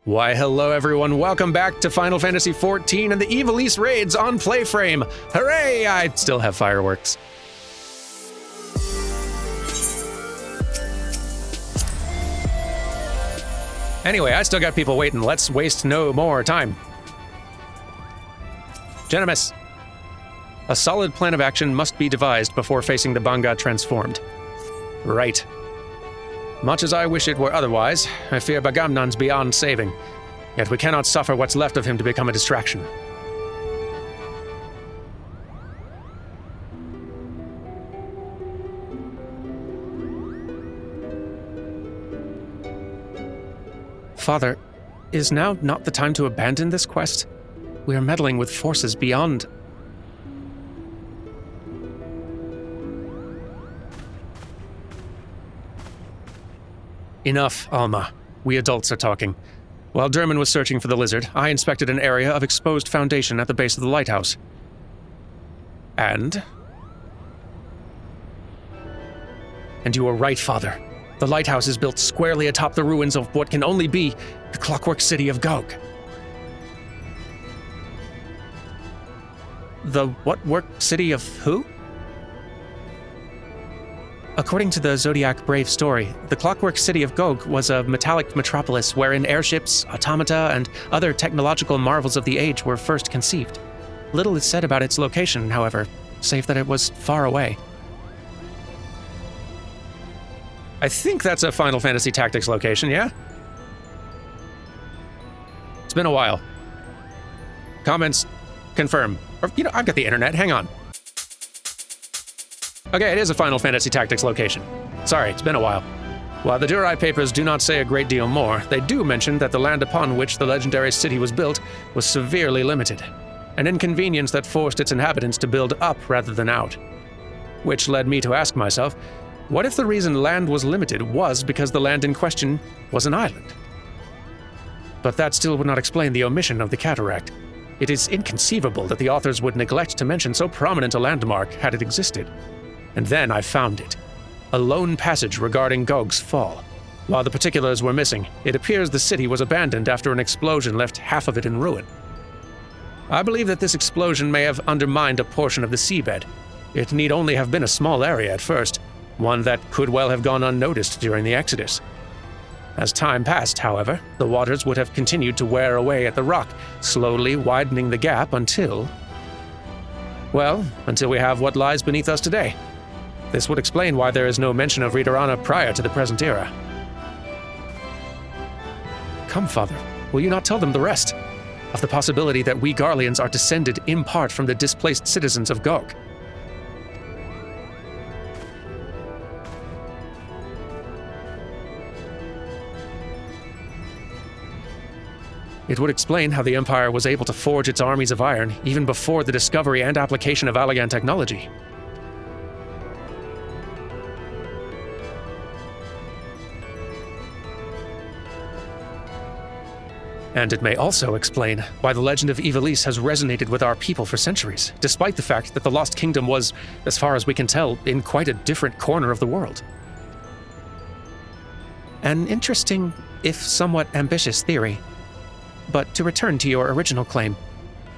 Why, hello everyone, welcome back to Final Fantasy XIV and the Ivalice raids on PlayFrame! Hooray! I still have fireworks. Anyway, I still got people waiting. Let's waste no more time. Genimus, a solid plan of action must be devised before facing the Banga transformed. Right. Much as I wish it were otherwise, I fear Bagamnan's beyond saving. Yet we cannot suffer what's left of him to become a distraction. Father, is now not the time to abandon this quest? We are meddling with forces beyond... Enough, Alma. We adults are talking. While Derman was searching for the lizard, I inspected an area of exposed foundation at the base of the lighthouse. And you were right, Father. The lighthouse is built squarely atop the ruins of what can only be the clockwork city of Gog. The what work city of who? According to the Zodiac Brave story, the clockwork city of Gog was a metallic metropolis wherein airships, automata, and other technological marvels of the age were first conceived. Little is said about its location, however, save that it was far away. I think that's a Final Fantasy Tactics location, yeah? It's been a while. Comments confirm. Or, I've got the internet, hang on. Okay, it is a Final Fantasy Tactics location. Sorry, it's been a while. While the Durai papers do not say a great deal more, they do mention that the land upon which the legendary city was built was severely limited, an inconvenience that forced its inhabitants to build up rather than out. Which led me to ask myself, what if the reason land was limited was because the land in question was an island? But that still would not explain the omission of the cataract. It is inconceivable that the authors would neglect to mention so prominent a landmark had it existed. And then I found it. A lone passage regarding Gog's fall. While the particulars were missing, it appears the city was abandoned after an explosion left half of it in ruin. I believe that this explosion may have undermined a portion of the seabed. It need only have been a small area at first, one that could well have gone unnoticed during the Exodus. As time passed, however, the waters would have continued to wear away at the rock, slowly widening the gap until we have what lies beneath us today. This would explain why there is no mention of Ridorana prior to the present era. Come, Father, will you not tell them the rest? Of the possibility that we Garleans are descended in part from the displaced citizens of Gog. It would explain how the Empire was able to forge its armies of iron even before the discovery and application of Allagan technology. And it may also explain why the legend of Ivalice has resonated with our people for centuries, despite the fact that the Lost Kingdom was, as far as we can tell, in quite a different corner of the world. An interesting, if somewhat ambitious theory. But to return to your original claim,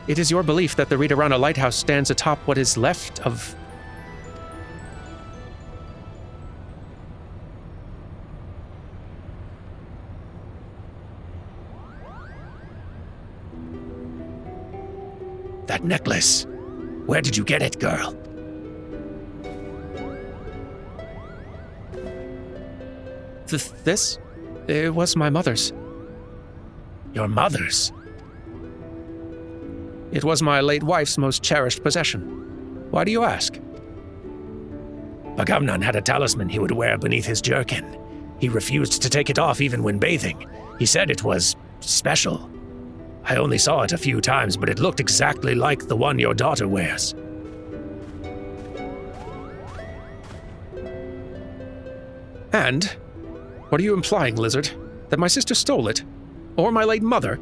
it is your belief that the Ridorana Lighthouse stands atop what is left of... That necklace. Where did you get it, girl? This? It was my mother's. Your mother's? It was my late wife's most cherished possession. Why do you ask? Bagamnan had a talisman he would wear beneath his jerkin. He refused to take it off even when bathing. He said it was special. I only saw it a few times, but it looked exactly like the one your daughter wears. And? What are you implying, Lizard? That my sister stole it? Or my late mother?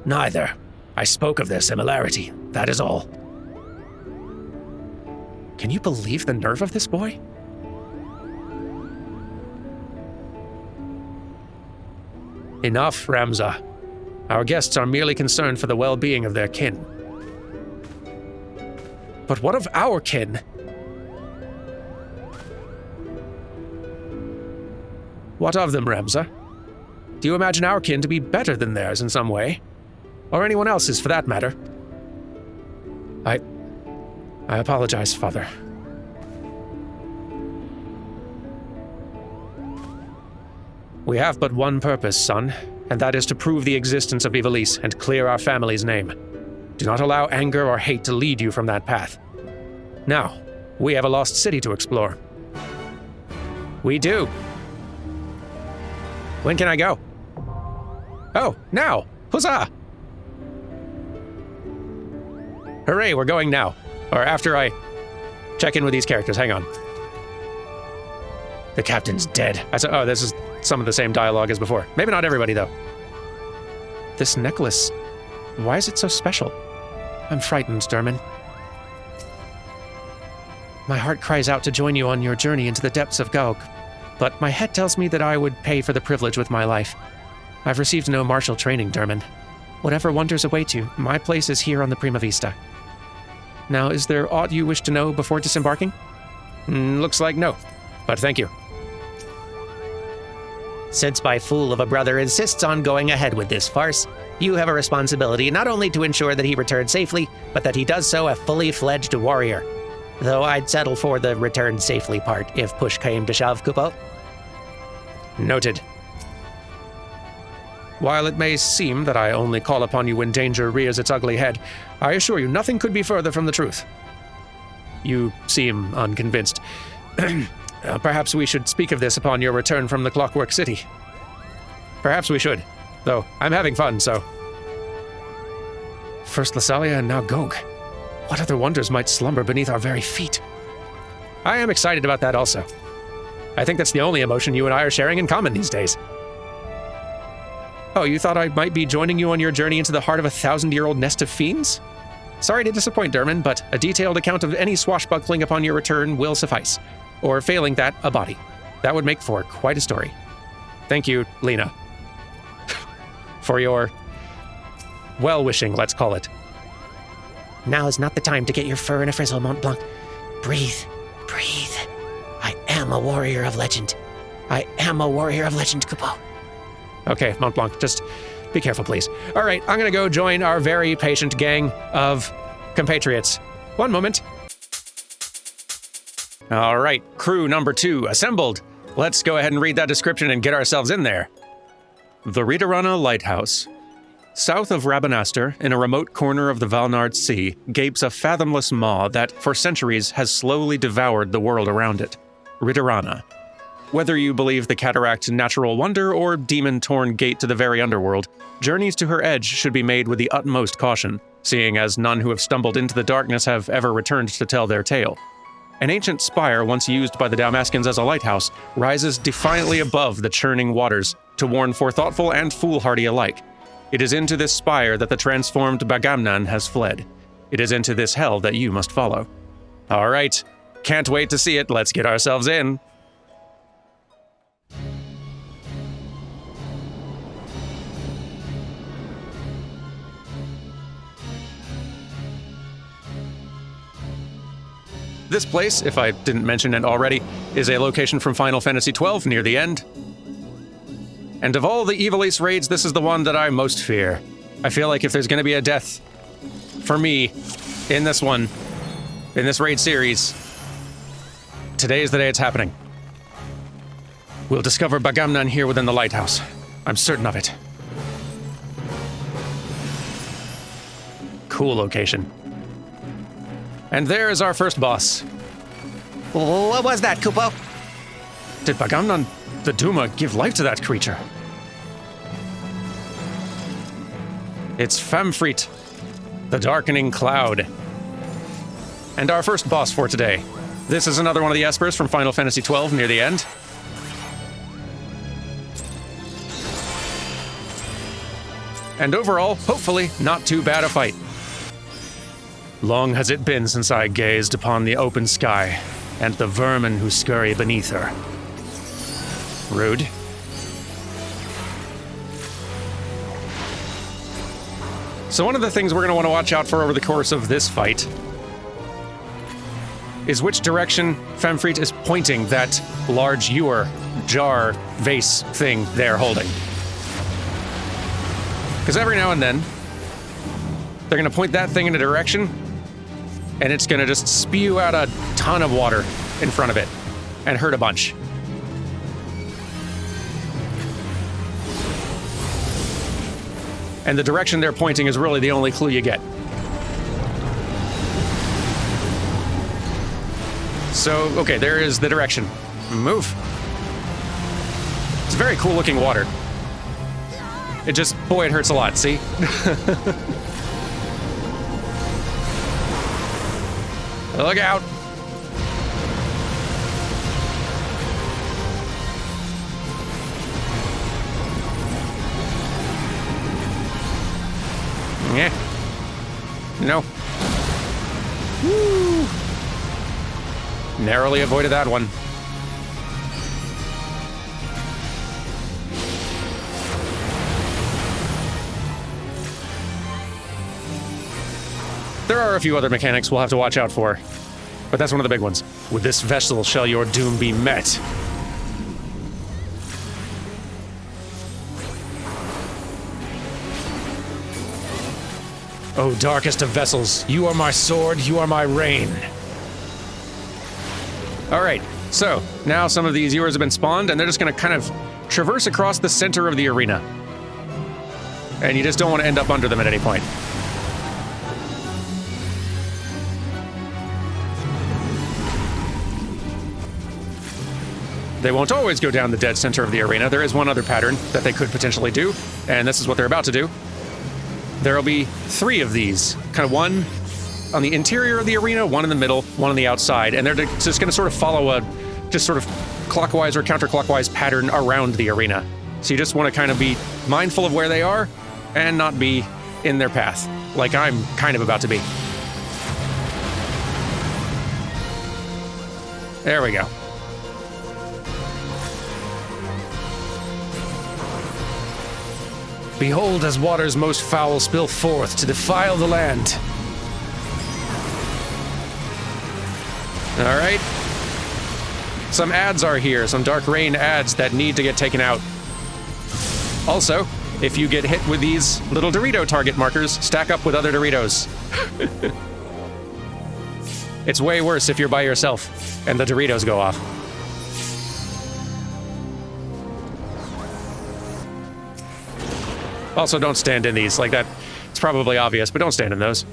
Neither. I spoke of their similarity, that is all. Can you believe the nerve of this boy? Enough, Ramza. Our guests are merely concerned for the well-being of their kin. But what of our kin? What of them, Ramza? Do you imagine our kin to be better than theirs in some way? Or anyone else's, for that matter? I apologize, Father. We have but one purpose, son, and that is to prove the existence of Ivalice and clear our family's name. Do not allow anger or hate to lead you from that path. Now, we have a lost city to explore. We do. When can I go? Oh, now! Huzzah! Hooray, we're going now. Or after I check in with these characters. Hang on. The captain's dead. Oh, this is some of the same dialogue as before. Maybe not everybody, though. This necklace, why is it so special? I'm frightened, Derman. My heart cries out to join you on your journey into the depths of Gauk, but my head tells me that I would pay for the privilege with my life. I've received no martial training, Derman. Whatever wonders await you, my place is here on the Prima Vista. Now, is there aught you wish to know before disembarking? Looks like no, but thank you. Since my fool of a brother insists on going ahead with this farce, you have a responsibility not only to ensure that he returns safely, but that he does so a fully fledged warrior. Though I'd settle for the return safely part if push came to shove, Kupo. Noted. While it may seem that I only call upon you when danger rears its ugly head, I assure you nothing could be further from the truth. You seem unconvinced. Perhaps we should speak of this upon your return from the Clockwork City. Perhaps we should, though I'm having fun, so. First Lassalia and now Gog. What other wonders might slumber beneath our very feet? I am excited about that also. I think that's the only emotion you and I are sharing in common these days. Oh, you thought I might be joining you on your journey into the heart of a 1,000-year-old nest of fiends? Sorry to disappoint, Derman, but a detailed account of any swashbuckling upon your return will suffice. Or failing that, a body. That would make for quite a story. Thank you, Lena. For your well-wishing, let's call it. Now is not the time to get your fur in a frizzle, Mont Blanc. Breathe. Breathe. I am a warrior of legend. I am a warrior of legend, Kupo. Okay, Mont Blanc, just be careful, please. All right, I'm gonna go join our very patient gang of compatriots. One moment. All right, crew number 2 assembled. Let's go ahead and read that description and get ourselves in there. The Ridorana Lighthouse. South of Rabanastre, in a remote corner of the Valnard Sea, gapes a fathomless maw that, for centuries, has slowly devoured the world around it. Ridorana. Whether you believe the cataract's natural wonder or demon-torn gate to the very underworld, journeys to her edge should be made with the utmost caution, seeing as none who have stumbled into the darkness have ever returned to tell their tale. An ancient spire once used by the Dalmascans as a lighthouse rises defiantly above the churning waters to warn forethoughtful and foolhardy alike. It is into this spire that the transformed Bagamnan has fled. It is into this hell that you must follow. All right, can't wait to see it. Let's get ourselves in. This place, if I didn't mention it already, is a location from Final Fantasy XII near the end. And of all the Ivalice raids, this is the one that I most fear. I feel like if there's going to be a death for me in this one, in this raid series, today is the day it's happening. We'll discover Bagamnan here within the lighthouse. I'm certain of it. Cool location. And there is our first boss. What was that, Kupo? Did Bagamnan, the Duma, give life to that creature? It's Famfrit, the Darkening Cloud. And our first boss for today. This is another one of the Espers from Final Fantasy XII near the end. And overall, hopefully, not too bad a fight. Long has it been since I gazed upon the open sky and the vermin who scurry beneath her. Rude. So one of the things we're going to want to watch out for over the course of this fight is which direction Femfreet is pointing that large ewer, jar, vase thing they're holding. Because every now and then, they're going to point that thing in a direction, and it's going to just spew out a ton of water in front of it and hurt a bunch. And the direction they're pointing is really the only clue you get. So, okay, there is the direction. Move. It's very cool looking water. It just, boy, it hurts a lot, see? Look out. Yeah. No. Woo. Narrowly avoided that one. There are a few other mechanics we'll have to watch out for, but that's one of the big ones. With this vessel shall your doom be met. O darkest of vessels, you are my sword, you are my reign. All right, so now some of these ewers have been spawned, and they're just going to kind of traverse across the center of the arena. And you just don't want to end up under them at any point. They won't always go down the dead center of the arena. There is one other pattern that they could potentially do, and this is what they're about to do. There'll be 3 of these, kind of one on the interior of the arena, one in the middle, one on the outside, and they're just going to sort of follow a just sort of clockwise or counterclockwise pattern around the arena. So you just want to kind of be mindful of where they are and not be in their path, like I'm kind of about to be. There we go. Behold, as waters most foul spill forth to defile the land. All right. Some ads are here, some Dark Rain ads that need to get taken out. Also, if you get hit with these little Dorito target markers, stack up with other Doritos. It's way worse if you're by yourself and the Doritos go off. Also, don't stand in these like that. It's probably obvious, but don't stand in those.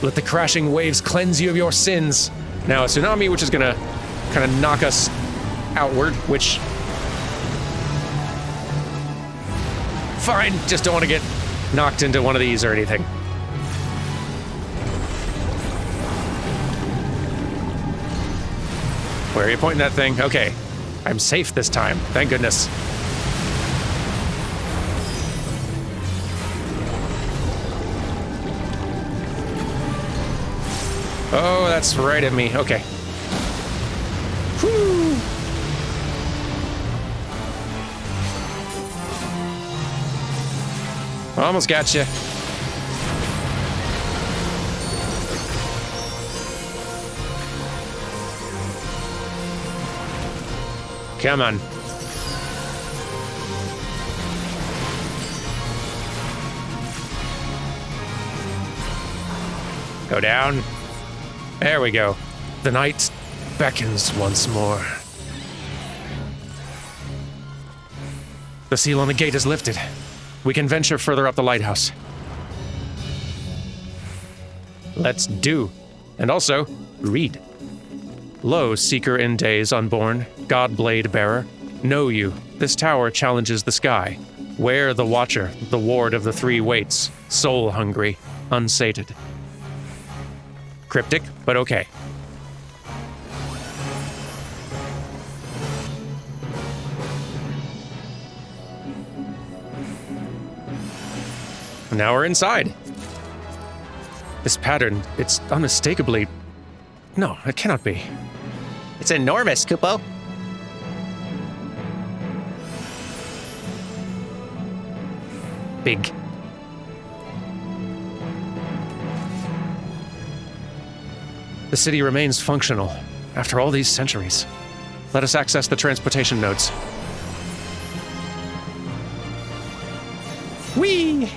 Let the crashing waves cleanse you of your sins. Now, a tsunami, which is gonna kind of knock us outward, which... Fine, just don't want to get knocked into one of these or anything. Where are you pointing that thing? Okay. I'm safe this time. Thank goodness. Oh, that's right at me. Okay. Whew. Almost got you. Come on. Go down. There we go. The night beckons once more. The seal on the gate is lifted. We can venture further up the lighthouse. Let's do. And also, read. Lo, seeker in days unborn, God-blade bearer, know you, this tower challenges the sky. Where the watcher, the ward of the 3 waits, soul-hungry, unsated. Cryptic, but okay. Now we're inside. This pattern, it's unmistakably No, it cannot be. It's enormous, Kupo. Big. The city remains functional after all these centuries. Let us access the transportation nodes. Whee!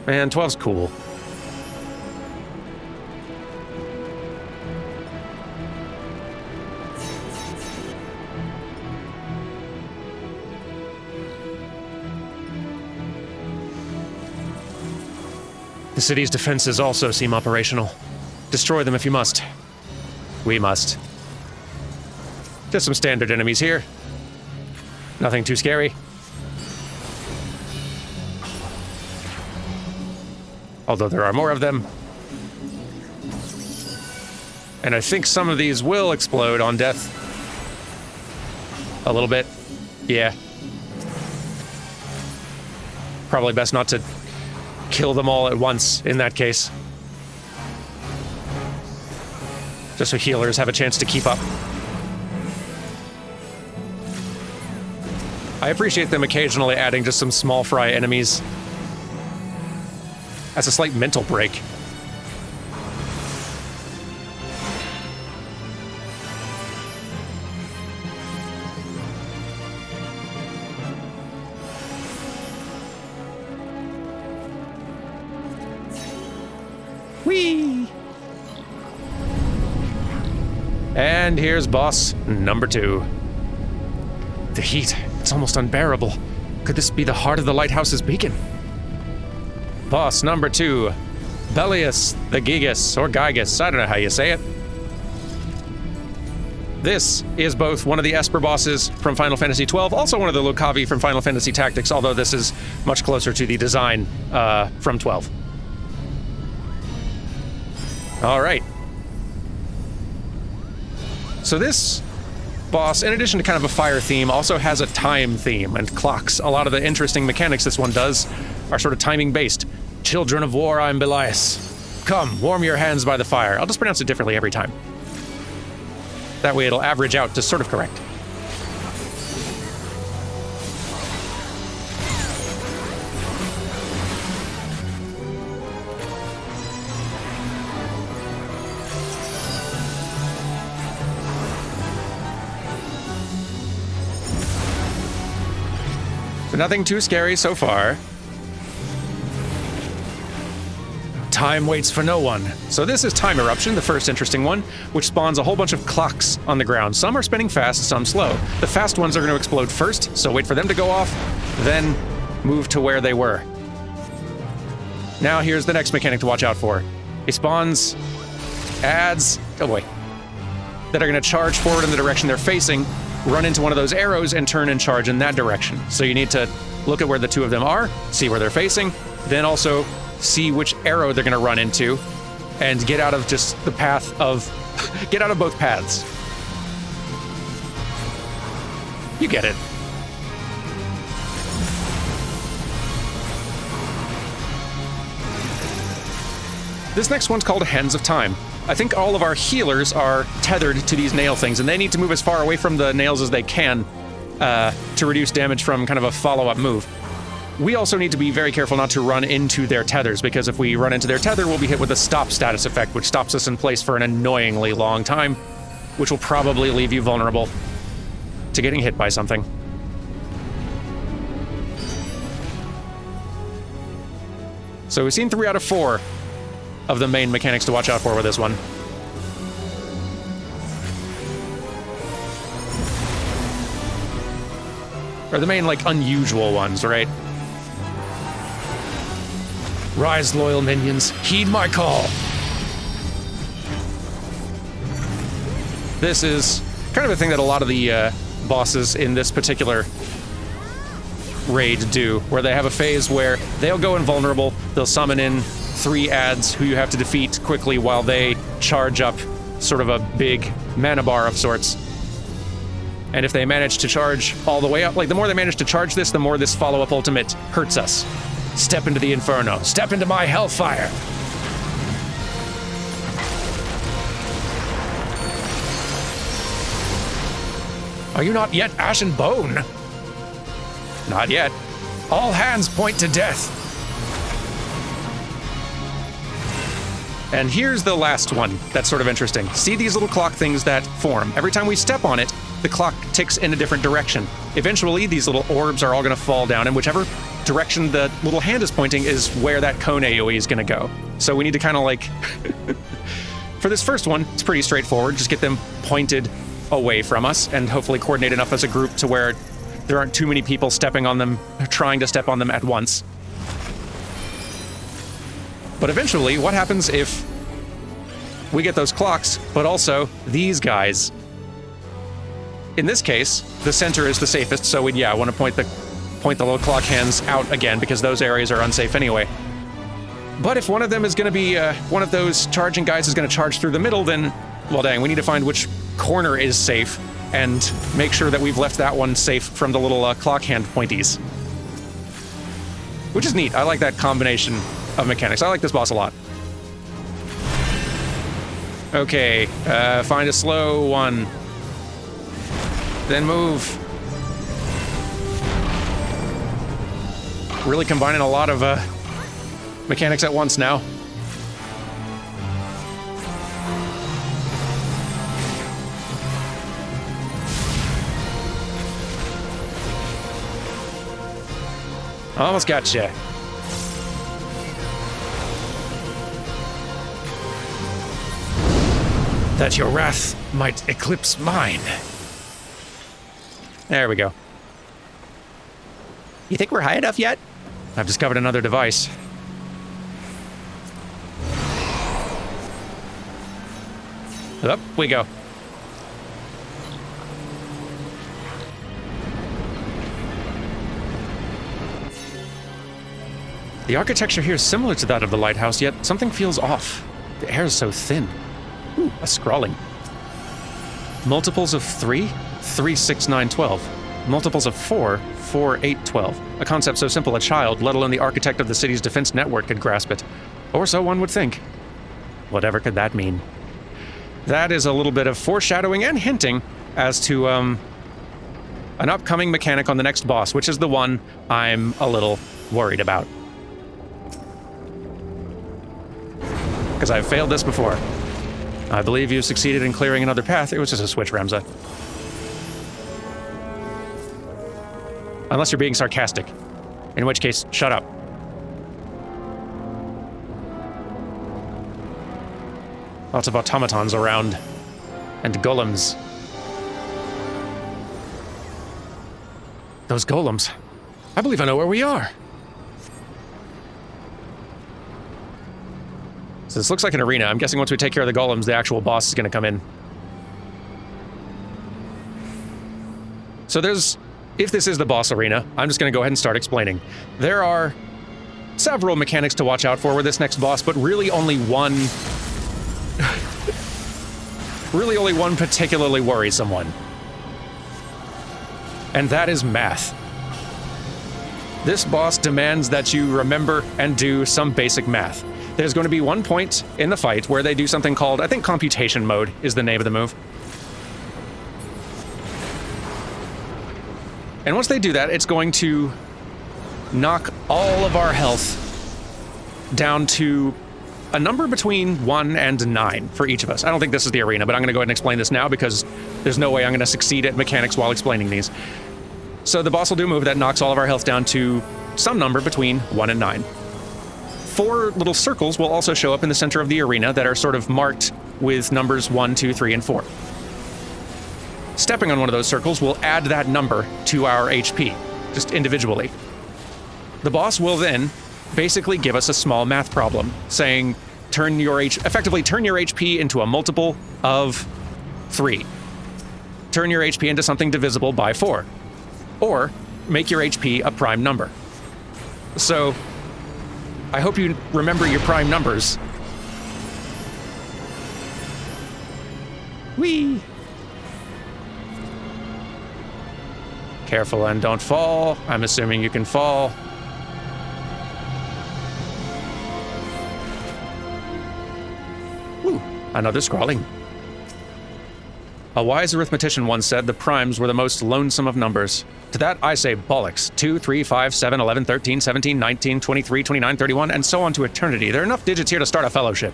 Man, 12's cool. The city's defenses also seem operational. Destroy them if you must. We must. Just some standard enemies here. Nothing too scary. Although there are more of them. And I think some of these will explode on death. A little bit. Yeah. Probably best not to kill them all at once in that case. Just so healers have a chance to keep up. I appreciate them occasionally adding just some small fry enemies. That's a slight mental break. Whee! And here's boss number 2. The heat, it's almost unbearable. Could this be the heart of the lighthouse's beacon? Boss number 2, Bellius the Gigas, or Gygas, I don't know how you say it. This is both one of the Esper bosses from Final Fantasy XII, also one of the Lokavi from Final Fantasy Tactics, although this is much closer to the design from 12. All right. So this boss, in addition to kind of a fire theme, also has a time theme and clocks. A lot of the interesting mechanics this one does are sort of timing based. Children of war, I'm Belias. Come, warm your hands by the fire. I'll just pronounce it differently every time. That way it'll average out to sort of correct. So nothing too scary so far. Time waits for no one. So this is Time Eruption, the first interesting one, which spawns a whole bunch of clocks on the ground. Some are spinning fast, some slow. The fast ones are going to explode first, so wait for them to go off, then move to where they were. Now here's the next mechanic to watch out for. He spawns adds, oh boy, that are going to charge forward in the direction they're facing, run into one of those arrows, and turn and charge in that direction. So you need to look at where the two of them are, see where they're facing, then also see which arrow they're going to run into, and get out of just the path of... get out of both paths. You get it. This next one's called Hands of Time. I think all of our healers are tethered to these nail things, and they need to move as far away from the nails as they can to reduce damage from kind of a follow-up move. We also need to be very careful not to run into their tethers, because if we run into their tether, we'll be hit with a stop status effect, which stops us in place for an annoyingly long time, which will probably leave you vulnerable to getting hit by something. So we've seen 3 out of 4 of the main mechanics to watch out for with this one. Or the main, like, unusual ones, right? Rise, loyal minions, heed my call. This is kind of a thing that a lot of the bosses in this particular raid do, where they have a phase where they'll go invulnerable, they'll summon in 3 adds who you have to defeat quickly while they charge up sort of a big mana bar of sorts. And if they manage to charge all the way up, like the more they manage to charge this, the more this follow-up ultimate hurts us. Step into the inferno. Step into my hellfire. Are you not yet Ashen Bone? Not yet. All hands point to death. And here's the last one that's sort of interesting. See these little clock things that form? Every time we step on it, the clock ticks in a different direction. Eventually, these little orbs are all going to fall down, and whichever direction the little hand is pointing is where that cone AoE is going to go. So we need to kind of like... For this first one, it's pretty straightforward. Just get them pointed away from us and hopefully coordinate enough as a group to where there aren't too many people stepping on them, trying to step on them at once. But eventually, what happens if we get those clocks, but also these guys? In this case, the center is the safest, so we'd, want to point the little clock hands out again, because those areas are unsafe anyway. But if one of them is going to be, one of those charging guys is going to charge through the middle, then, well dang, we need to find which corner is safe, and make sure that we've left that one safe from the little clock hand pointies. Which is neat. I like that combination of mechanics. I like this boss a lot. Okay, find a slow one. Then move. Really combining a lot of mechanics at once now. Almost got you. That your wrath might eclipse mine. There we go. You think we're high enough yet? I've discovered another device. Up we go. The architecture here is similar to that of the lighthouse, yet something feels off. The air is so thin. Ooh, a scrawling. Multiples of 3? 3, 6, 9, 12. Multiples of 4? 4, 8, 12. A concept so simple a child, let alone the architect of the city's defense network, could grasp it. Or so one would think. Whatever could that mean? That is a little bit of foreshadowing and hinting as to, an upcoming mechanic on the next boss, which is the one I'm a little worried about. Because I've failed this before. I believe you succeeded in clearing another path. It was just a switch, Ramza. Unless you're being sarcastic. In which case, shut up. Lots of automatons around. And golems. Those golems. I believe I know where we are. So this looks like an arena. I'm guessing once we take care of the golems, the actual boss is going to come in. So if this is the boss arena, I'm just going to go ahead and start explaining. There are several mechanics to watch out for with this next boss, but really only one... really only one particularly worrisome one. And that is math. This boss demands that you remember and do some basic math. There's going to be one point in the fight where they do something called, I think computation mode is the name of the move. And once they do that, it's going to knock all of our health down to a number between 1 and 9 for each of us. I don't think this is the arena, but I'm going to go ahead and explain this now because there's no way I'm going to succeed at mechanics while explaining these. So the boss will do a move that knocks all of our health down to some number between 1 and 9. 4 little circles will also show up in the center of the arena that are sort of marked with numbers 1, 2, 3, and 4. Stepping on one of those circles will add that number to our HP, just individually. The boss will then basically give us a small math problem, saying effectively turn your HP into a multiple of 3. Turn your HP into something divisible by 4. Or make your HP a prime number. So I hope you remember your prime numbers. Whee! Careful and don't fall. I'm assuming you can fall. Ooh, another scrawling. A wise arithmetician once said the primes were the most lonesome of numbers. To that, I say bollocks. 2, 3, 5, 7, 11, 13, 17, 19, 23, 29, 31, and so on to eternity. There are enough digits here to start a fellowship.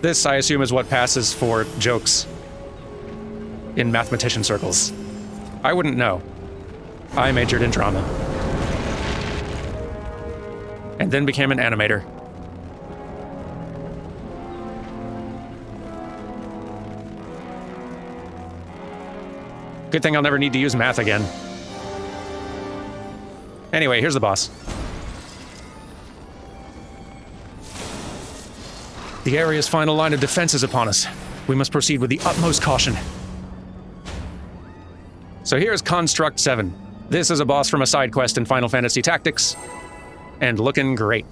This, I assume, is what passes for jokes in mathematician circles. I wouldn't know. I majored in drama. And then became an animator. Good thing I'll never need to use math again. Anyway, here's the boss. The area's final line of defense is upon us. We must proceed with the utmost caution. So here's Construct 7. This is a boss from a side quest in Final Fantasy Tactics, and looking great.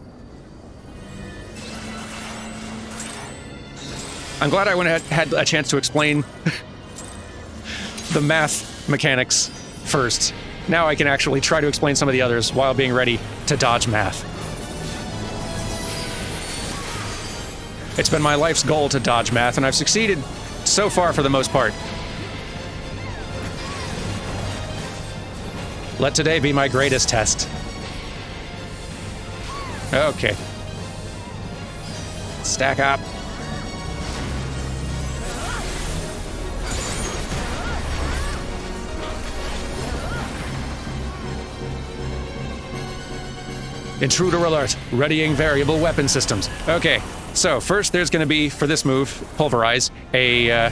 I'm glad I had a chance to explain the math mechanics first. Now I can actually try to explain some of the others while being ready to dodge math. It's been my life's goal to dodge math, and I've succeeded so far for the most part. Let today be my greatest test. Okay. Stack up. Intruder alert. Readying variable weapon systems. Okay, so first there's going to be, for this move, Pulverize, a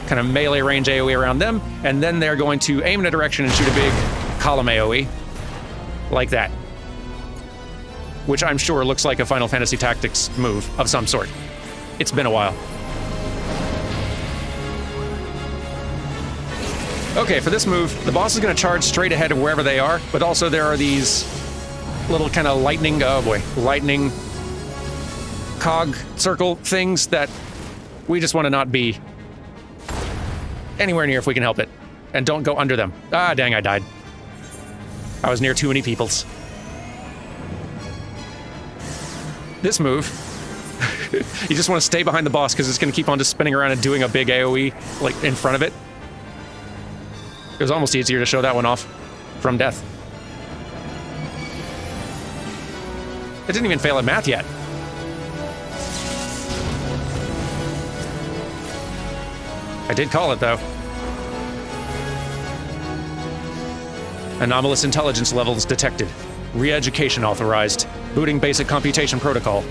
kind of melee range AoE around them, and then they're going to aim in a direction and shoot a big column AoE, like that. Which I'm sure looks like a Final Fantasy Tactics move of some sort. It's been a while. Okay, for this move, the boss is going to charge straight ahead of wherever they are, but also there are these little kind of lightning, oh boy, lightning cog circle things that we just want to not be anywhere near if we can help it. And don't go under them. Ah, dang, I died. I was near too many peoples. This move, you just want to stay behind the boss because it's going to keep on just spinning around and doing a big AoE like in front of it. It was almost easier to show that one off from death. It didn't even fail at math yet. I did call it, though. Anomalous intelligence levels detected. Re-education authorized. Booting basic computation protocol.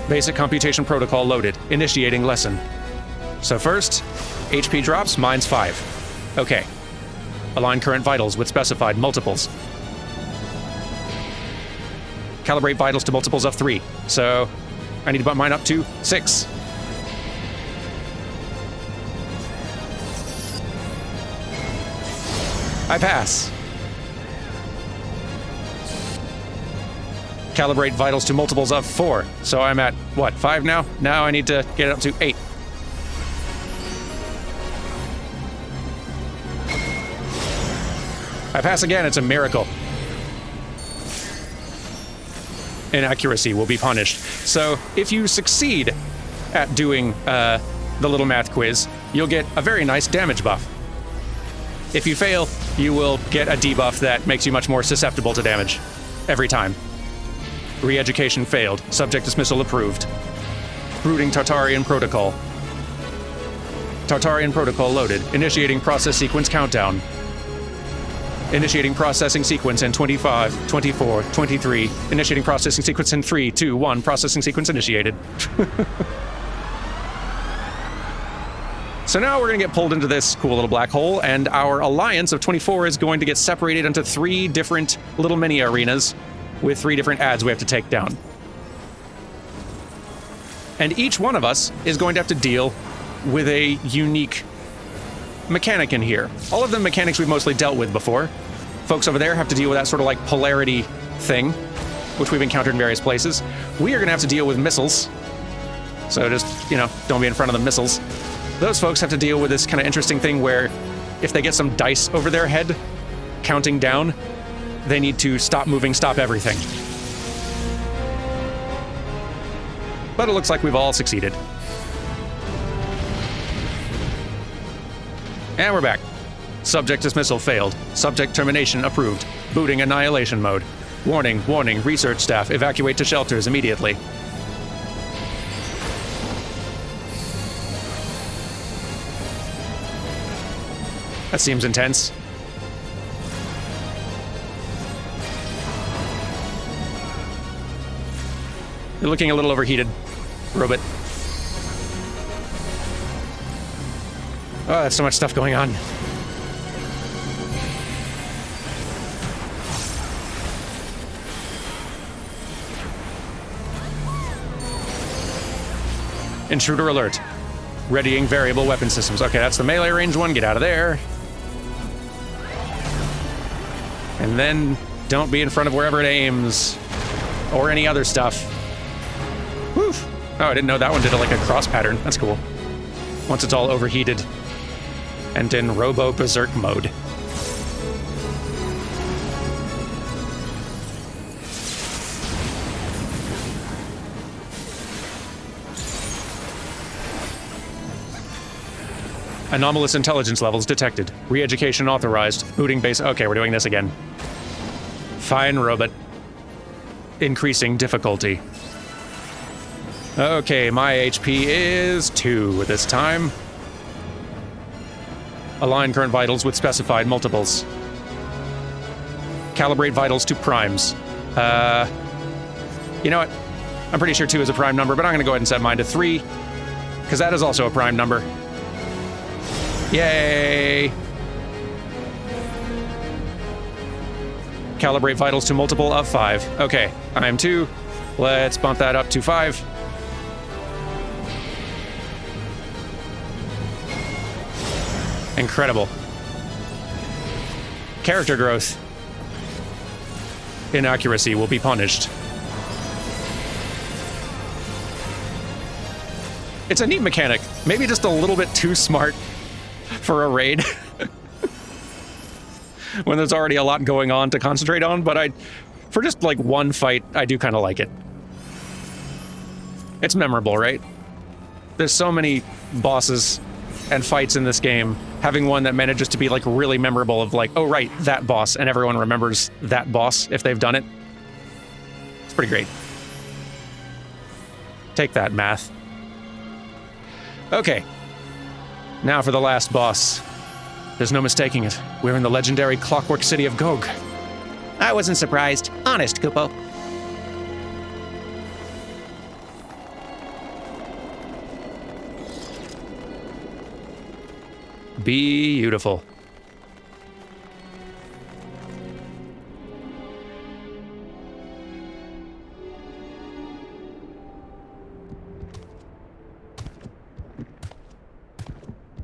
Basic computation protocol loaded. Initiating lesson. So first, HP drops, mine's 5. Okay. Align current vitals with specified multiples. Calibrate vitals to multiples of 3. So I need to bump mine up to 6. I pass. Calibrate vitals to multiples of 4. So I'm at, what, 5 now? Now I need to get it up to 8. I pass again, it's a miracle. Inaccuracy will be punished. So if you succeed at doing the little math quiz, you'll get a very nice damage buff. If you fail, you will get a debuff that makes you much more susceptible to damage every time. Re-education failed. Subject dismissal approved. Brooding Tartarian protocol. Tartarian protocol loaded. Initiating process sequence countdown. Initiating processing sequence in 25, 24, 23. Initiating processing sequence in 3, 2, 1. Processing sequence initiated. So now we're going to get pulled into this cool little black hole, and our alliance of 24 is going to get separated into 3 different little mini arenas with 3 different ads we have to take down. And each one of us is going to have to deal with a unique mechanic in here. All of the mechanics we've mostly dealt with before. Folks over there have to deal with that sort of like polarity thing, which we've encountered in various places. We are going to have to deal with missiles. So just, you know, don't be in front of the missiles. those folks have to deal with this kind of interesting thing where if they get some dice over their head counting down, they need to stop moving, stop everything. But it looks like we've all succeeded. And we're back. Subject dismissal failed. Subject termination approved. Booting annihilation mode. Warning, warning, research staff, evacuate to shelters immediately. That seems intense. You're looking a little overheated, Robot. Oh, that's so much stuff going on. Intruder alert. Readying variable weapon systems. Okay, that's the melee range one. Get out of there. And then don't be in front of wherever it aims. Or any other stuff. Whew. Oh, I didn't know that one did like a cross pattern. That's cool. Once it's all overheated. And in Robo Berserk mode. Anomalous intelligence levels detected. Re-education authorized. Booting base. Okay, we're doing this again. Fine, robot. Increasing difficulty. Okay, my HP is 2 this time. Align current vitals with specified multiples. Calibrate vitals to primes. You know what? I'm pretty sure 2 is a prime number, but I'm going to go ahead and set mine to 3, because that is also a prime number. Yay! Calibrate vitals to multiple of 5. Okay, I am 2. Let's bump that up to 5. Incredible. Character growth. Inaccuracy will be punished. It's a neat mechanic. Maybe just a little bit too smart for a raid. When there's already a lot going on to concentrate on, but for just like one fight, I do kind of like it. It's memorable, right? There's so many bosses and fights in this game. Having one that manages to be like really memorable of like, oh right, that boss, and everyone remembers that boss if they've done it. It's pretty great. Take that, math. Okay. Now for the last boss. There's no mistaking it. We're in the legendary clockwork city of Gog. I wasn't surprised. Honest, Kupo. Beautiful.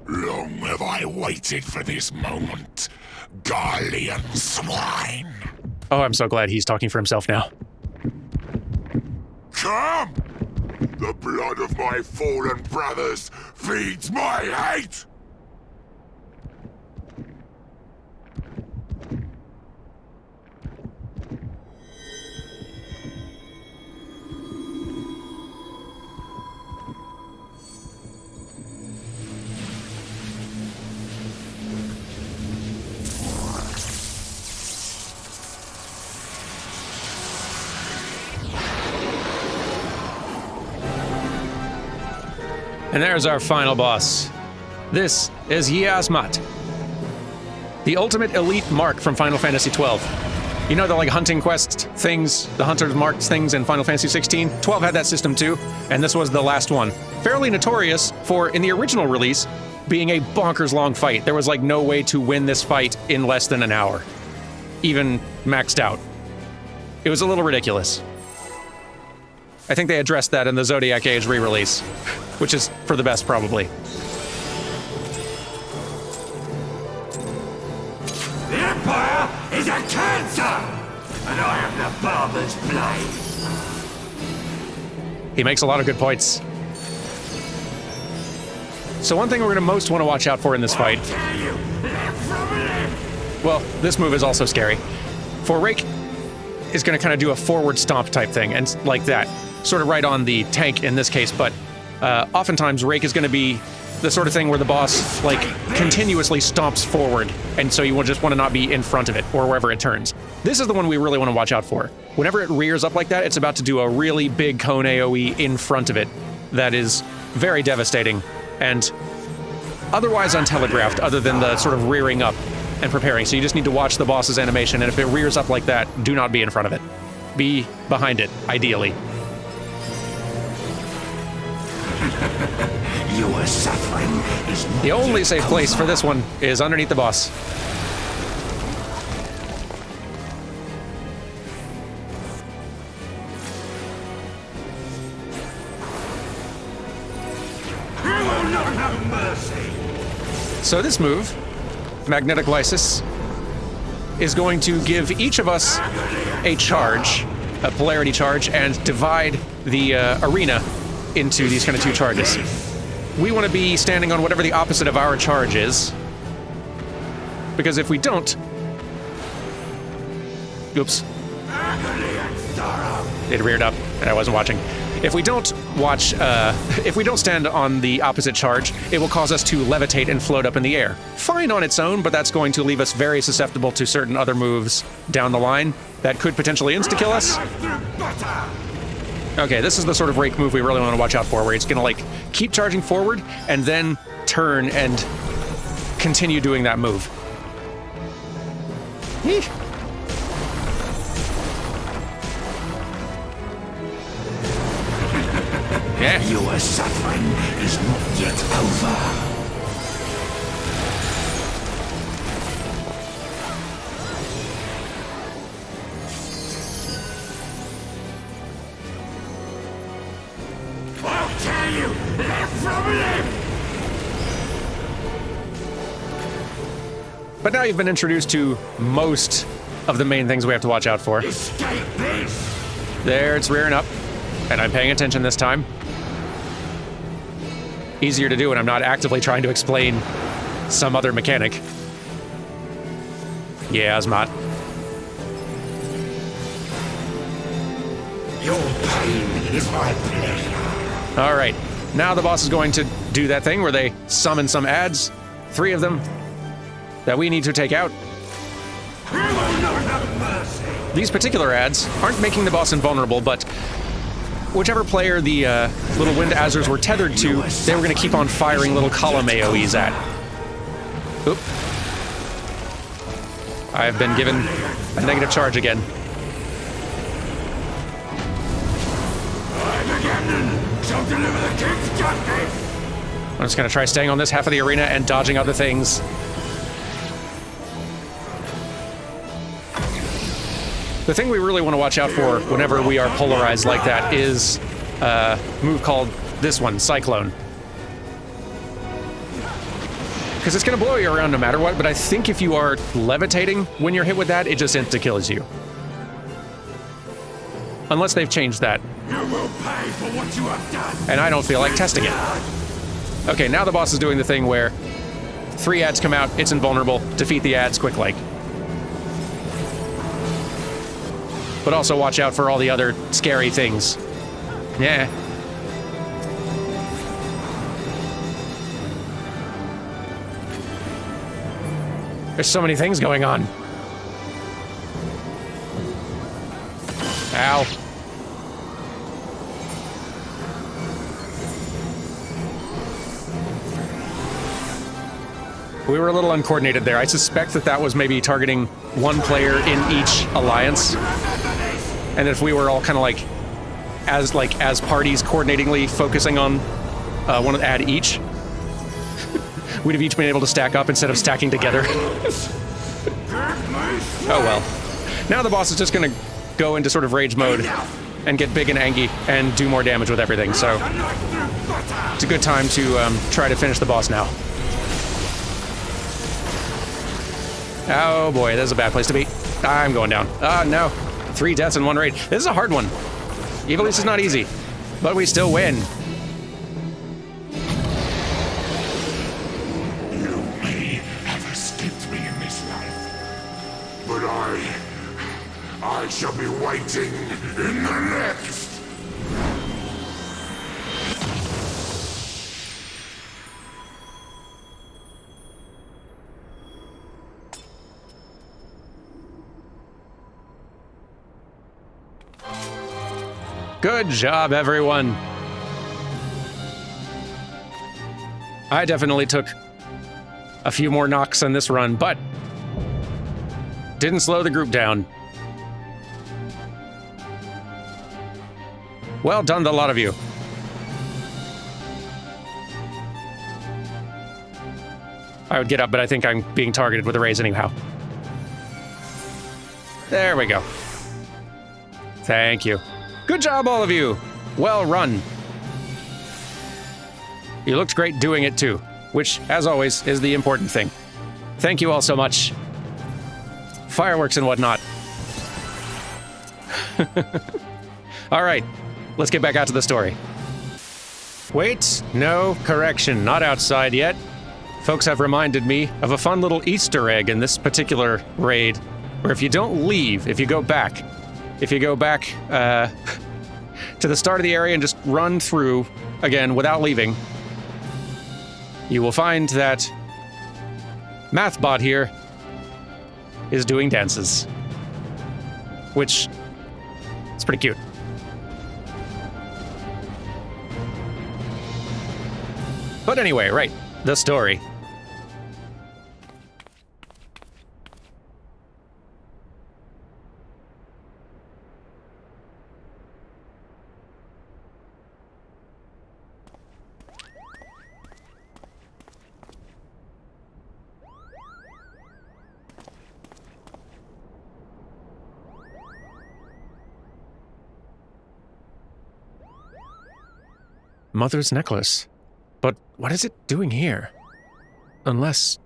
Long have I waited for this moment, Garlean swine. Oh, I'm so glad he's talking for himself now. Come! The blood of my fallen brothers feeds my hate! And there's our final boss. This is Yasmat, the ultimate elite mark from Final Fantasy XII. You know the like hunting quest things, the hunter's marked things in Final Fantasy XVI? 12 had that system too, and this was the last one. Fairly notorious for, in the original release, being a bonkers long fight. There was like no way to win this fight in less than an hour. Even maxed out. It was a little ridiculous. I think they addressed that in the Zodiac Age re-release, which is for the best, probably. The Empire is a cancer, and I am the barber's blade. He makes a lot of good points. So one thing we're going to most want to watch out for in this fight... Well, this move is also scary. For Rake is going to kind of do a forward stomp type thing, and like that. Sort of right on the tank in this case, but oftentimes Rake is going to be the sort of thing where the boss, like, continuously stomps forward, and so you will just want to not be in front of it, or wherever it turns. This is the one we really want to watch out for. Whenever it rears up like that, it's about to do a really big cone AoE in front of it that is very devastating, and otherwise untelegraphed, other than the sort of rearing up and preparing. So you just need to watch the boss's animation, and if it rears up like that, do not be in front of it. Be behind it, ideally. Your suffering is not The only yet safe place over. for this one is underneath the boss. You will not have mercy. So this move, Magnetic Lysis, is going to give each of us a charge, a polarity charge, and divide the arena into these kind of two charges. We want to be standing on whatever the opposite of our charge is, because if we don't... Oops. It reared up, and I wasn't watching. If we don't watch, if we don't stand on the opposite charge, it will cause us to levitate and float up in the air. Fine on its own, but that's going to leave us very susceptible to certain other moves down the line that could potentially insta-kill us. Okay, this is the sort of Rake move we really want to watch out for, where it's gonna, like, keep charging forward and then turn and continue doing that move. Eek. Yeah. Your suffering is not yet over. I'll tear you limb from limb. But now you've been introduced to most of the main things we have to watch out for. Escape this. There, it's rearing up, and I'm paying attention this time. Easier to do when I'm not actively trying to explain some other mechanic. Yeah, Asmat. Your pain is my pleasure. All right, now the boss is going to do that thing where they summon some ads, 3 of them, that we need to take out. You will not have mercy. These particular ads aren't making the boss invulnerable, but whichever player the little wind azers were tethered to, they were going to keep on firing little column AoEs at. Oop. I've been given a negative charge again. I, the captain, shall deliver the king's justice. I'm just going to try staying on this half of the arena and dodging other things. The thing we really want to watch out for whenever we are polarized like that is a move called this one, Cyclone. Because it's going to blow you around no matter what, but I think if you are levitating when you're hit with that, it just insta-kills you. Unless they've changed that. You will pay for what you have done. And I don't feel like testing it. Okay, now the boss is doing the thing where 3 ads come out, it's invulnerable, defeat the ads quick like. But also watch out for all the other scary things. Yeah. There's so many things going on. Ow. We were a little uncoordinated there. I suspect that that was maybe targeting one player in each alliance. And if we were all kind of like as parties coordinatingly focusing on one ad each, we'd have each been able to stack up instead of stacking together. Oh well. Now the boss is just gonna go into sort of rage mode and get big and angry and do more damage with everything, so it's a good time to try to finish the boss now. Oh boy, this is a bad place to be. I'm going down. No. 3 deaths in 1 raid. This is a hard one. Evilise is not easy, but we still win. shall be waiting in the next. Good job, everyone. I definitely took a few more knocks on this run, but didn't slow the group down. Well done to a lot of you. I would get up, but I think I'm being targeted with a raise anyhow. There we go. Thank you. Good job, all of you. Well run. You looked great doing it too, which, as always, is the important thing. Thank you all so much. Fireworks and whatnot. All right, let's get back out to the story. Wait, no, correction, not outside yet. Folks have reminded me of a fun little Easter egg in this particular raid, where if you don't leave, if you go back to the start of the area and just run through, again, without leaving, you will find that MathBot here is doing dances, which is pretty cute. But anyway, right, the story. Mother's necklace. But what is it doing here? Unless...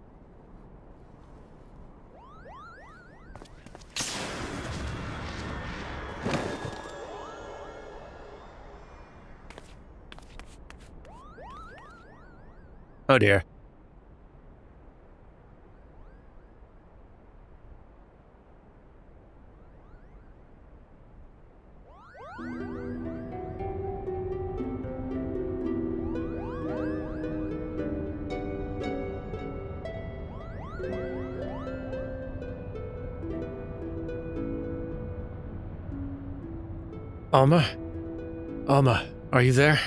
Oh dear. Alma? Alma, are you there?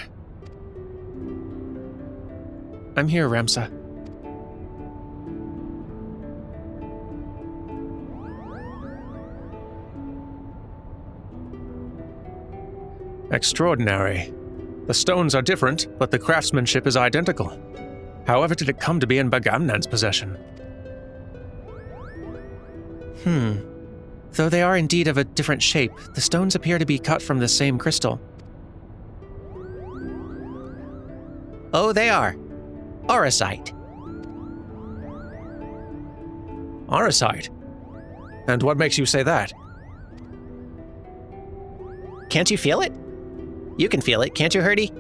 I'm here, Ramsa. Extraordinary. The stones are different, but the craftsmanship is identical. However did it come to be in Bagamnan's possession? Though they are indeed of a different shape, the stones appear to be cut from the same crystal. Oh, they are. Auracite. Auracite? And what makes you say that? Can't you feel it? You can feel it, can't you, Hurdy?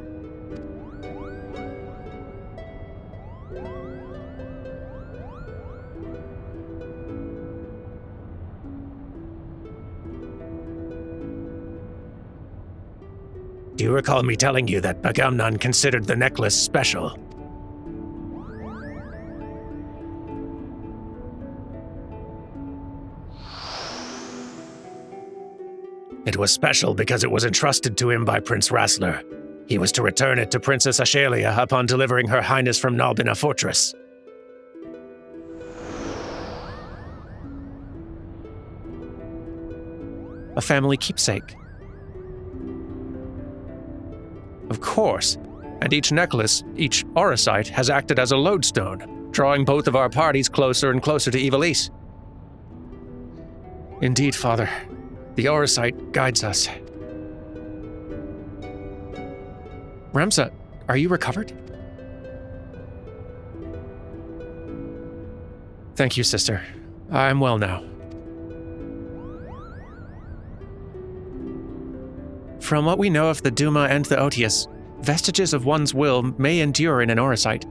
Do you recall me telling you that Bagamnan considered the necklace special? It was special because it was entrusted to him by Prince Rassler. He was to return it to Princess Ashalia upon delivering Her Highness from Nalbina Fortress. A family keepsake. Of course. And each necklace, each auracite, has acted as a lodestone, drawing both of our parties closer and closer to Ivalice. Indeed, Father. The auracite guides us. Ramsa, are you recovered? Thank you, sister. I'm well now. From what we know of the Duma and the Otius, vestiges of one's will may endure in an auracite.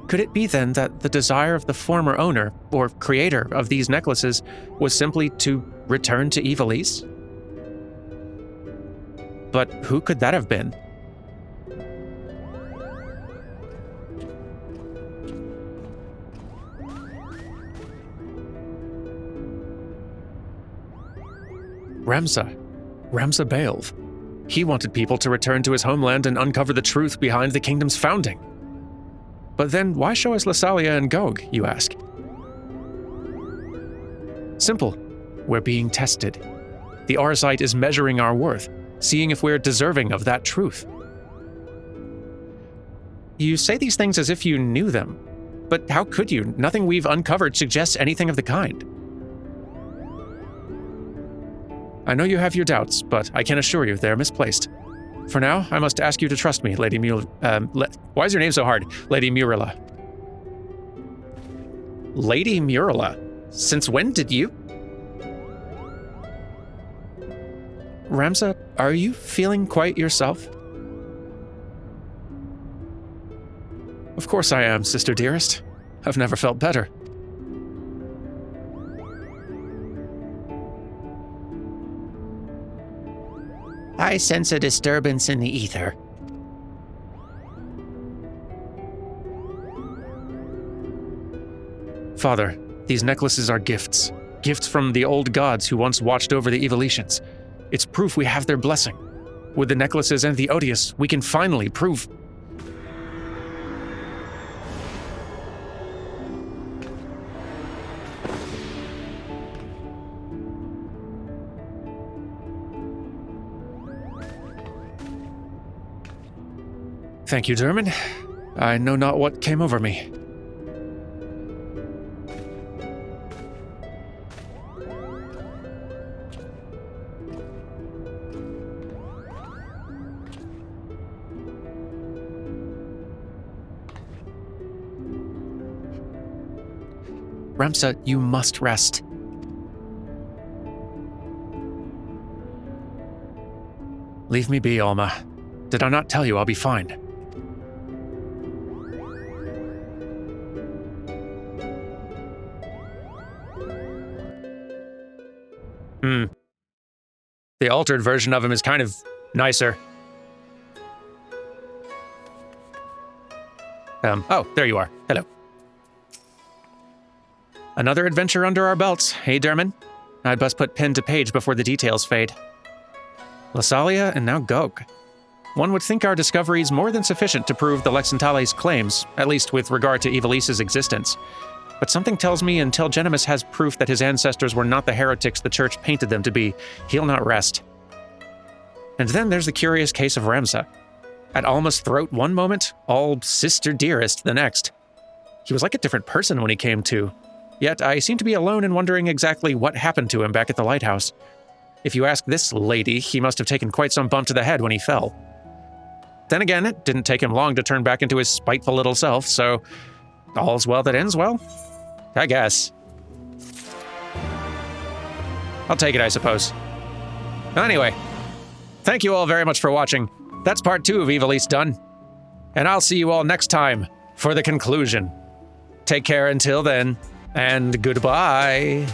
Could it be then that the desire of the former owner, or creator, of these necklaces was simply to return to Ivalice? But who could that have been? Ramsa Baelv. He wanted people to return to his homeland and uncover the truth behind the kingdom's founding. But then why show us Lassalia and Gog, you ask? Simple. We're being tested. The Arsite is measuring our worth, seeing if we're deserving of that truth. You say these things as if you knew them, but how could you? Nothing we've uncovered suggests anything of the kind. I know you have your doubts, but I can assure you they're misplaced. For now, I must ask you to trust me, Lady why is your name so hard? Lady Murilla. Lady Murilla? Since when did you? Ramsa, are you feeling quite yourself? Of course I am, sister dearest. I've never felt better. I sense a disturbance in the ether. Father, these necklaces are gifts. Gifts from the old gods who once watched over the Evolutians. It's proof we have their blessing. With the necklaces and the Odious, we can finally prove... Thank you, Derman. I know not what came over me. Ramsa, you must rest. Leave me be, Alma. Did I not tell you I'll be fine? The altered version of him is kind of nicer. Oh, there you are. Hello. Another adventure under our belts, hey, Derman? I'd best put pen to page before the details fade. Lassalia and now Gog. One would think our discovery is more than sufficient to prove the Lexentale's claims, at least with regard to Ivalice's existence. But something tells me until Genimus has proof that his ancestors were not the heretics the Church painted them to be, he'll not rest. And then there's the curious case of Ramsa. At Alma's throat one moment, all sister dearest the next. He was like a different person when he came to. Yet I seem to be alone in wondering exactly what happened to him back at the lighthouse. If you ask this lady, he must have taken quite some bump to the head when he fell. Then again, it didn't take him long to turn back into his spiteful little self, so all's well that ends well, I guess. I'll take it, I suppose. Anyway, thank you all very much for watching. That's part 2 of Ivalice done. And I'll see you all next time for the conclusion. Take care until then, and goodbye.